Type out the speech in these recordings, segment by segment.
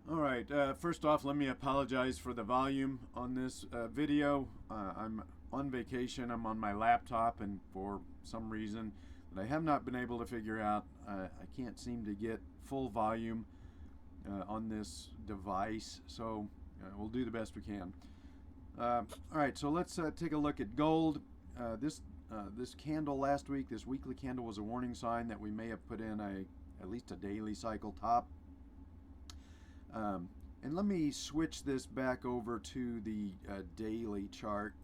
All right, first off, let me apologize for the volume on this video. I'm on vacation, I'm on my laptop, and for some reason that I have not been able to figure out, I can't seem to get full volume on this device, so we'll do the best we can. All right, so let's take a look at gold. This candle last week, this weekly candle, was a warning sign that we may have put in at least a daily cycle top. And let me switch this back over to the daily chart.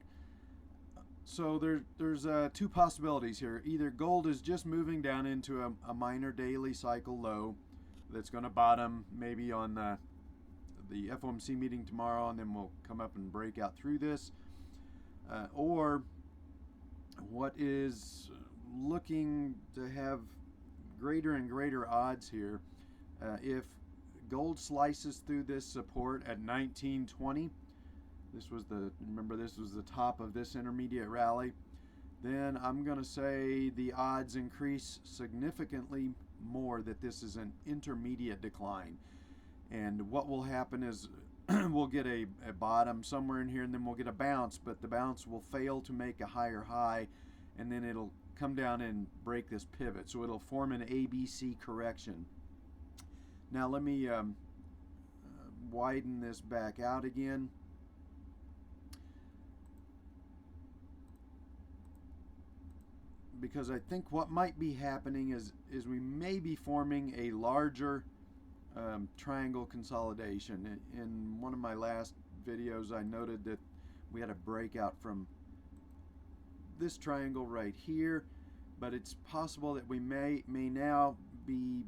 So there's two possibilities here. Either gold is just moving down into a minor daily cycle low that's going to bottom maybe on the FOMC meeting tomorrow, and then we'll come up and break out through this. Or what is looking to have greater and greater odds here, if gold slices through this support at 1920. This was the top of this intermediate rally. Then I'm going to say the odds increase significantly more that this is an intermediate decline. And what will happen is we'll get a bottom somewhere in here, and then we'll get a bounce, but the bounce will fail to make a higher high, and then it'll come down and break this pivot. So it'll form an ABC correction. Now let me widen this back out again. Because I think what might be happening is we may be forming a larger triangle consolidation. In one of my last videos, I noted that we had a breakout from this triangle right here, but it's possible that we may now be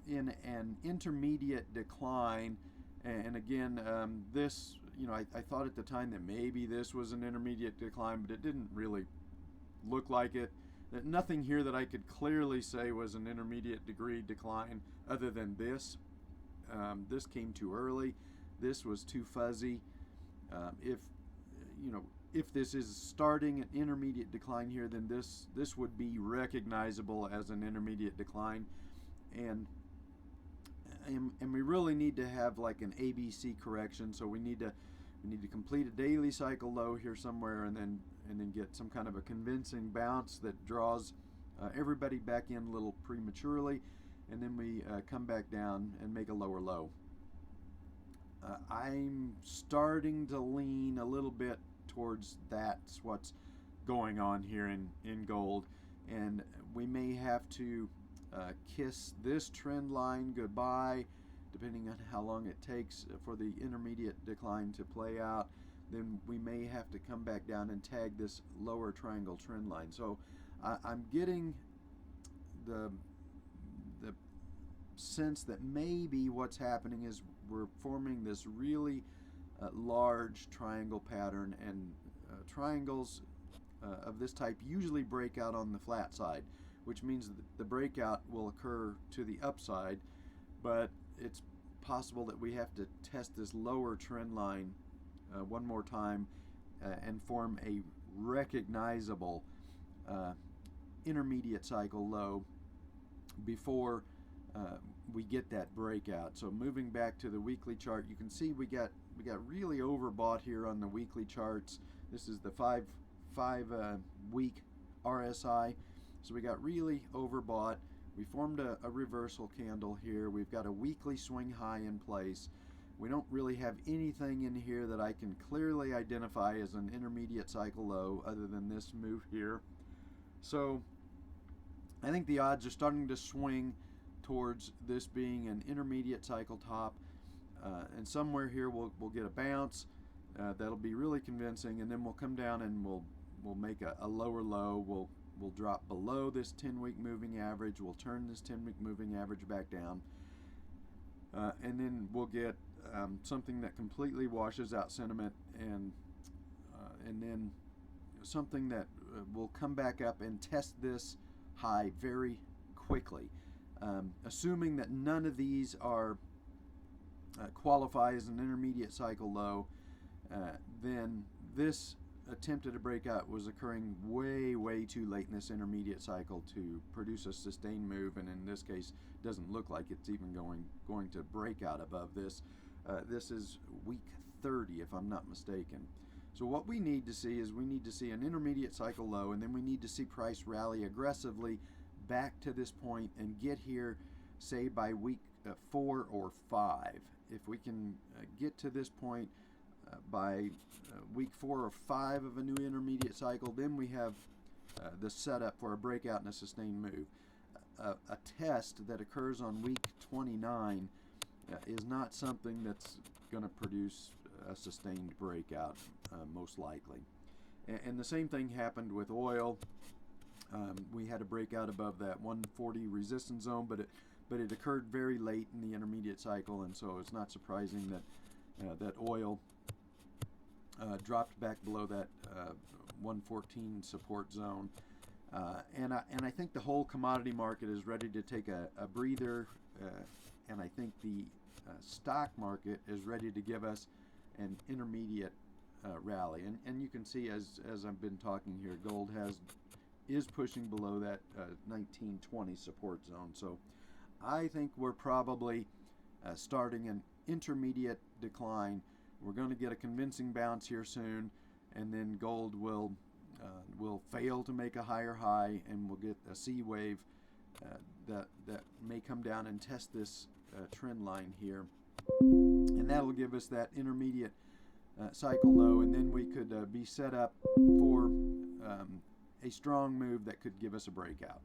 in an intermediate decline. And again, this, I thought at the time that maybe this was an intermediate decline, but it didn't really look like it. Nothing here that I could clearly say was an intermediate degree decline other than this. This came too early. This was too fuzzy. If this is starting an intermediate decline here, then this would be recognizable as an intermediate decline, and we really need to have like an ABC correction. So we need to complete a daily cycle low here somewhere, and then get some kind of a convincing bounce that draws everybody back in a little prematurely, and then we come back down and make a lower low. I'm starting to lean a little bit towards that's what's going on here in gold, and we may have to kiss this trend line goodbye, depending on how long it takes for the intermediate decline to play out. Then we may have to come back down and tag this lower triangle trend line. So I'm getting the sense that maybe what's happening is we're forming this really large triangle pattern, and triangles of this type usually break out on the flat side, which means that the breakout will occur to the upside, but it's possible that we have to test this lower trend line one more time and form a recognizable intermediate cycle low before we get that breakout. So moving back to the weekly chart, you can see we got really overbought here on the weekly charts. This is the five week RSI. So we got really overbought. We formed a reversal candle here. We've got a weekly swing high in place. We don't really have anything in here that I can clearly identify as an intermediate cycle low other than this move here. So I think the odds are starting to swing towards this being an intermediate cycle top, and somewhere here we'll get a bounce that'll be really convincing, and then we'll come down and we'll make a lower low. We'll drop below this 10-week moving average. We'll turn this 10-week moving average back down, and then we'll get something that completely washes out sentiment, and then something that will come back up and test this high very quickly. Assuming that none of these are qualify as an intermediate cycle low, then this attempted a breakout was occurring way too late in this intermediate cycle to produce a sustained move, and in this case doesn't look like it's even going to break out above this. This is week 30, if I'm not mistaken. So what we need to see is we need to see an intermediate cycle low, and then we need to see price rally aggressively back to this point and get here, say by week 4 or 5. If we can get to this point by week 4 or 5 of a new intermediate cycle, then we have the setup for a breakout and a sustained move. A test that occurs on week 29 is not something that's going to produce a sustained breakout, most likely. And the same thing happened with oil. We had a breakout above that 140 resistance zone, but it occurred very late in the intermediate cycle, and so it's not surprising that oil dropped back below that 114 support zone. And I think the whole commodity market is ready to take a breather, and I think the stock market is ready to give us an intermediate rally. And you can see as I've been talking here, gold is pushing below that 1920 support zone. So I think we're probably starting an intermediate decline. We're going to get a convincing bounce here soon, and then gold will fail to make a higher high, and we'll get a C wave that may come down and test this trend line here, and that'll give us that intermediate cycle low, and then we could be set up for a strong move that could give us a breakout.